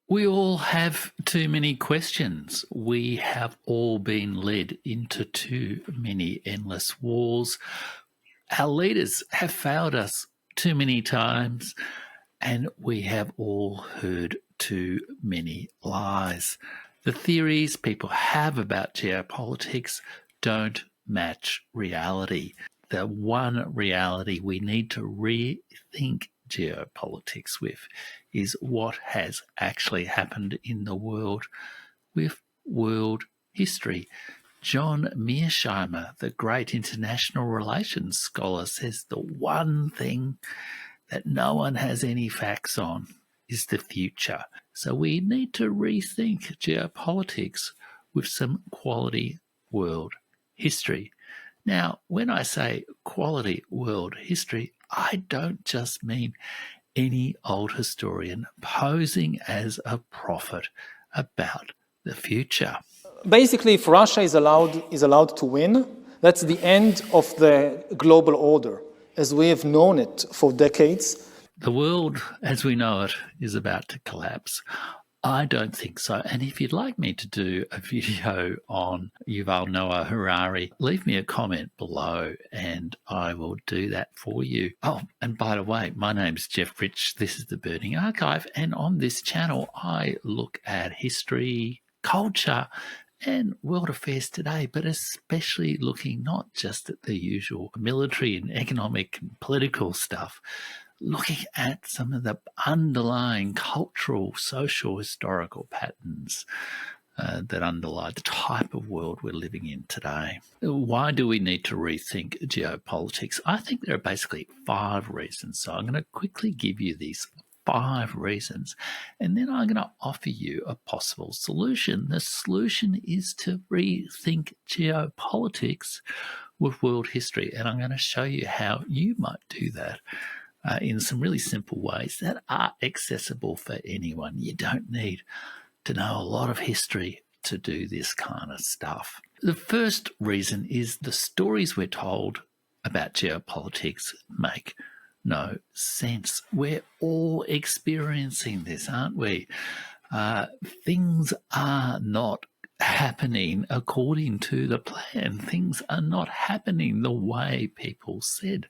We all have too many questions. We have all been led into too many endless wars. Our leaders have failed us too many times, and we have all heard too many lies. The theories people have about geopolitics don't match reality. The one reality we need to rethink geopolitics with is what has actually happened in the world with world history. John Mearsheimer, the great international relations scholar, says the one thing that no one has any facts on is the future. So we need to rethink geopolitics with some quality world history. Now, when I say quality world history, I don't just mean any old historian posing as a prophet about the future. Basically, if Russia is allowed to win, that's the end of the global order, as we have known it for decades. The world as we know it is about to collapse. I don't think so. And if you'd like me to do a video on Yuval Noah Harari, leave me a comment below and I will do that for you. Oh, and by the way, my name's Jeff Rich. This is the Burning Archive. And on this channel, I look at history, culture, and world affairs today, but especially looking not just at the usual military and economic and political stuff, looking at some of the underlying cultural, social, historical patterns that underlie the type of world we're living in today. Why do we need to rethink geopolitics? I think there are basically 5 reasons. So I'm going to quickly give you these 5 reasons, and then I'm going to offer you a possible solution. The solution is to rethink geopolitics with world history, and I'm going to show you how you might do that in some really simple ways that are accessible for anyone. You don't need to know a lot of history to do this kind of stuff. The first reason is the stories we're told about geopolitics make no sense. We're all experiencing this, aren't we? Things are not happening according to the plan. Things are not happening the way people said.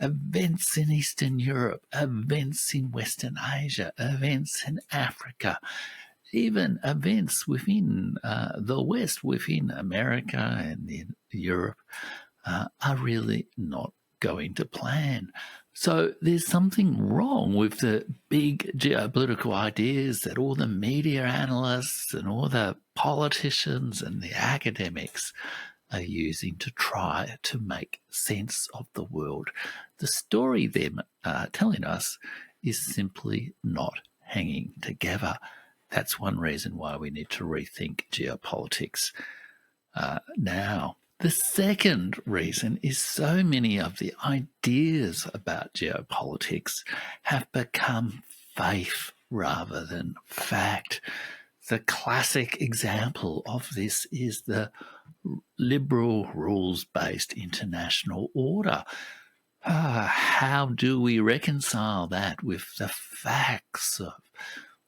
Events in Eastern Europe, events in Western Asia, events in Africa, even events within the West, within America and in Europe, are really not going to plan. So there's something wrong with the big geopolitical ideas that all the media analysts and all the politicians and the academics are using to try to make sense of the world. The story them telling us is simply not hanging together. That's one reason why we need to rethink geopolitics now. The second reason is so many of the ideas about geopolitics have become faith rather than fact. The classic example of this is the liberal rules-based international order. How do we reconcile that with the facts of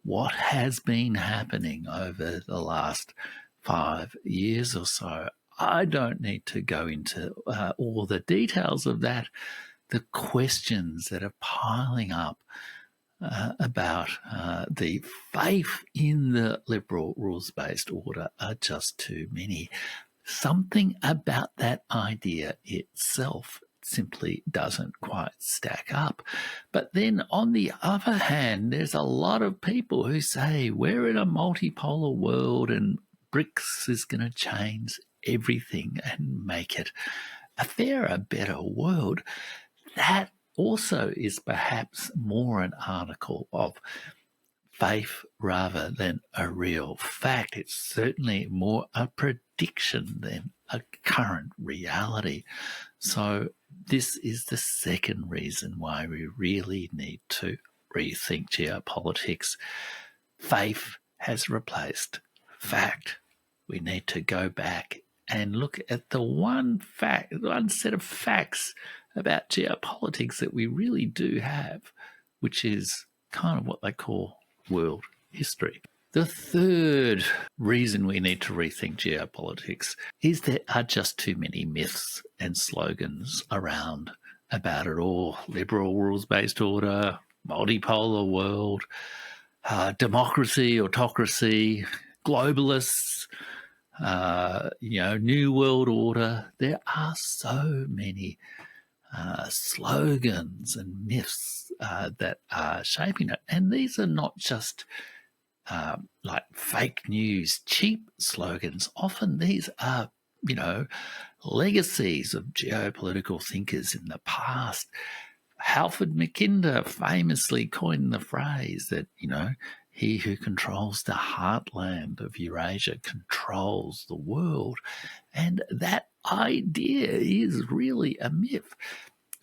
what has been happening over the last 5 years or so? I don't need to go into all the details of that. The questions that are piling up about the faith in the liberal rules-based order are just too many. Something about that idea itself simply doesn't quite stack up. But then on the other hand, there's a lot of people who say we're in a multipolar world and BRICS is going to change everything and make it a fairer, better world. That also is perhaps more an article of faith rather than a real fact. It's certainly more a prediction than a current reality. So this is the second reason why we really need to rethink geopolitics. Faith has replaced fact. We need to go back and look at the one set of facts about geopolitics that we really do have, which is kind of what they call world history. The third reason we need to rethink geopolitics is there are just too many myths and slogans around about it all. Liberal rules-based order, multipolar world, democracy, autocracy, globalists, new world order. There are so many slogans and myths that are shaping it. And these are not just like fake news, cheap slogans. Often these are, legacies of geopolitical thinkers in the past. Halford Mackinder famously coined the phrase that, he who controls the heartland of Eurasia controls the world. And that idea is really a myth.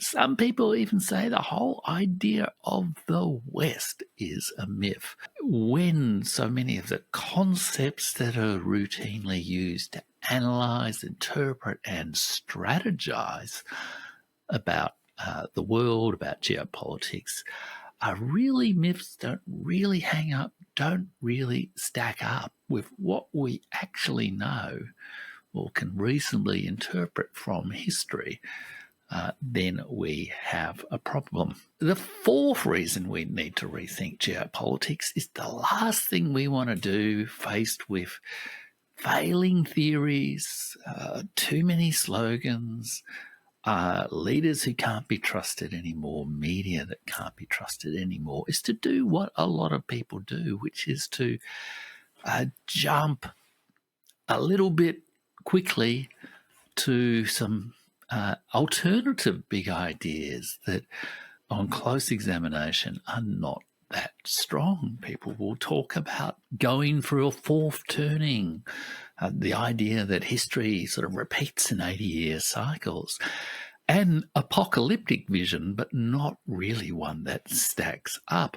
Some people even say the whole idea of the West is a myth. When so many of the concepts that are routinely used to analyse, interpret and strategize about the world, about geopolitics, are really myths, don't really hang up, don't really stack up with what we actually know or can reasonably interpret from history, then we have a problem. The fourth reason we need to rethink geopolitics is the last thing we want to do faced with failing theories, too many slogans, leaders who can't be trusted anymore, media that can't be trusted anymore, is to do what a lot of people do, which is to jump a little bit quickly to some alternative big ideas that on close examination are not that strong. People will talk about going for a fourth turning, the idea that history sort of repeats in 80-year cycles, and apocalyptic vision, but not really one that stacks up.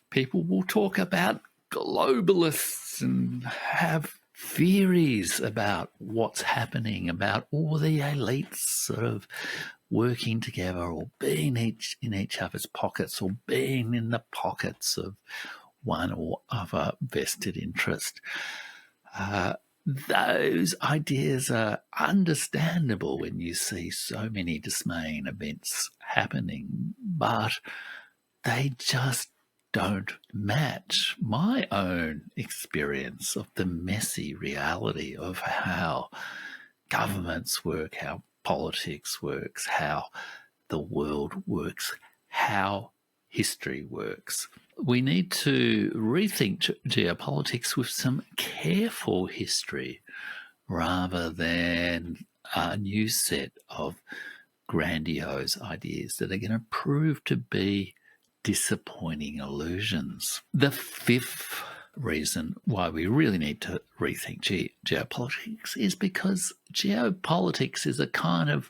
People will talk about globalists and have theories about what's happening, about all the elites sort of working together or being in each other's pockets or being in the pockets of one or other vested interest. Those ideas are understandable when you see so many dismaying events happening, but they just don't match my own experience of the messy reality of how governments work, how politics works, how the world works, how history works. We need to rethink geopolitics with some careful history rather than a new set of grandiose ideas that are going to prove to be disappointing illusions. The fifth reason why we really need to rethink geopolitics is because geopolitics is a kind of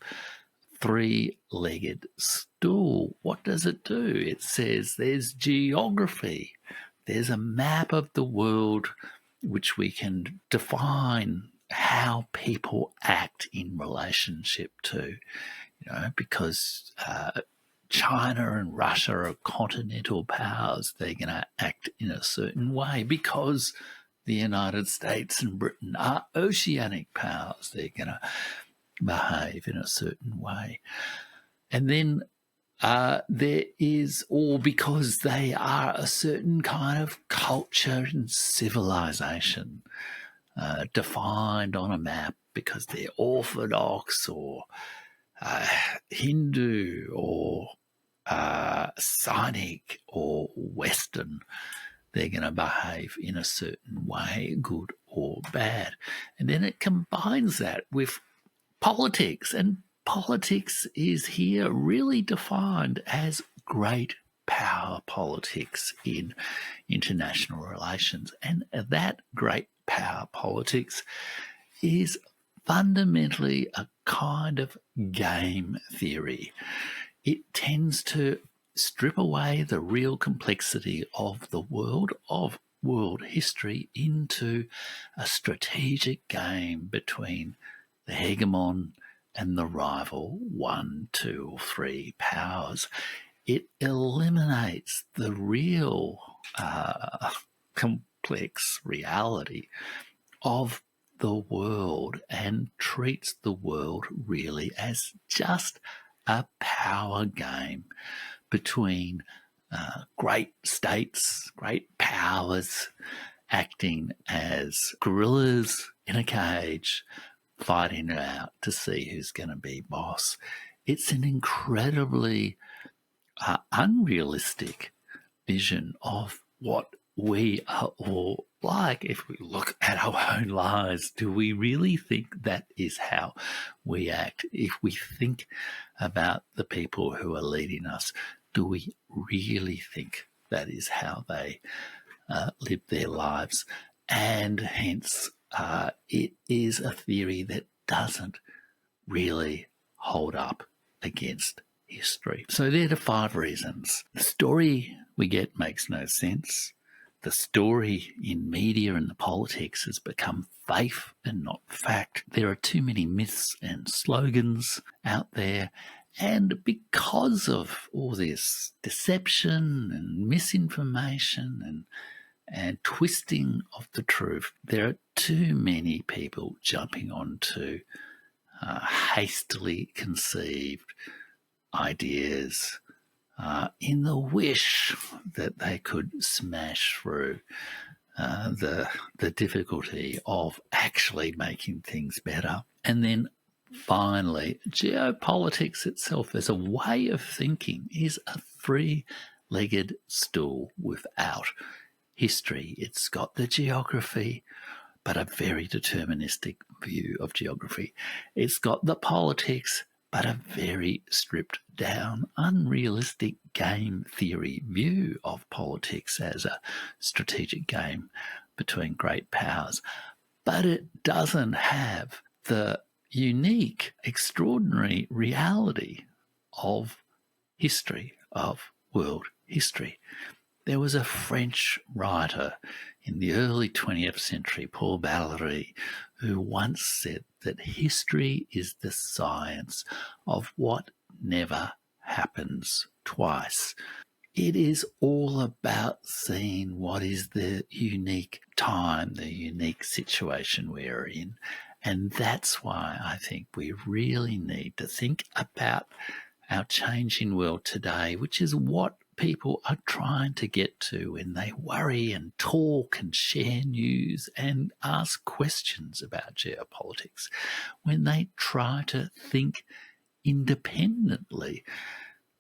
three-legged stool. What does it do? It says there's geography. There's a map of the world which we can define how people act in relationship to, because China and Russia are continental powers. They're going to act in a certain way. Because the United States and Britain are oceanic powers, they're going to behave in a certain way. And then there is, or because they are a certain kind of culture and civilization defined on a map because they're Orthodox or Hindu or Sinic or Western, they're going to behave in a certain way, good or bad. And then it combines that with politics, and politics is here really defined as great power politics in international relations. And that great power politics is fundamentally a kind of game theory. It tends to strip away the real complexity of the world, of world history, into a strategic game between the hegemon and the rival 1, 2, or 3 powers. It eliminates the real complex reality of the world and treats the world really as just a power game between great states, great powers acting as gorillas in a cage, fighting it out to see who's going to be boss. It's an incredibly unrealistic vision of what we are all like. If we look at our own lives, do we really think that is how we act? If we think about the people who are leading us, do we really think that is how they live their lives? And hence, it is a theory that doesn't really hold up against history. So there are 5 reasons. The story we get makes no sense. The story in media and the politics has become faith and not fact. There are too many myths and slogans out there. And because of all this deception and misinformation and twisting of the truth, there are too many people jumping onto hastily conceived ideas in the wish that they could smash through the difficulty of actually making things better. And then finally, geopolitics itself as a way of thinking is a 3-legged stool without history. It's got the geography, but a very deterministic view of geography. It's got the politics, but a very stripped down, unrealistic game theory view of politics as a strategic game between great powers. But it doesn't have the unique, extraordinary reality of history, of world history. There was a French writer in the early 20th century, Paul Balerie, who once said that history is the science of what never happens twice. It is all about seeing what is the unique time, the unique situation we're in. And that's why I think we really need to think about our changing world today, which is what people are trying to get to when they worry and talk and share news and ask questions about geopolitics, when they try to think independently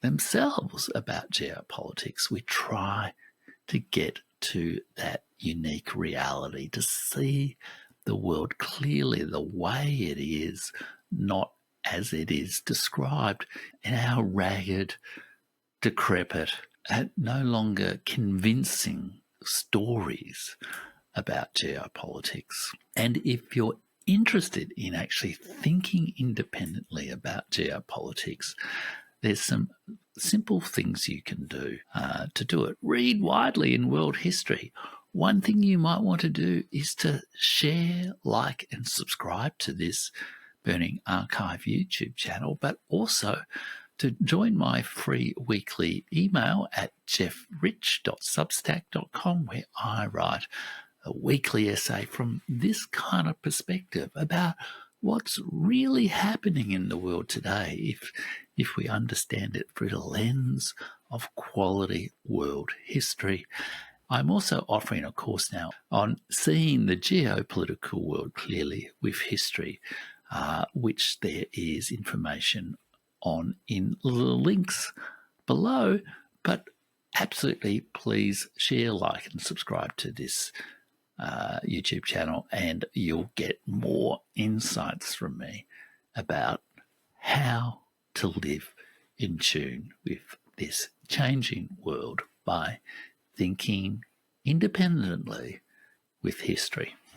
themselves about geopolitics. We try to get to that unique reality, to see the world clearly the way it is, not as it is described in our ragged, decrepit, and no longer convincing stories about geopolitics. And if you're interested in actually thinking independently about geopolitics, there's some simple things you can do to do it. Read widely in world history. One thing you might want to do is to share, like, and subscribe to this Burning Archive YouTube channel, but also to join my free weekly email at jeffrich.substack.com, where I write a weekly essay from this kind of perspective about what's really happening in the world today if we understand it through the lens of quality world history. I'm also offering a course now on seeing the geopolitical world clearly with history, which there is information on in the links below. But absolutely, please share, like, and subscribe to this YouTube channel, and you'll get more insights from me about how to live in tune with this changing world by thinking independently with history.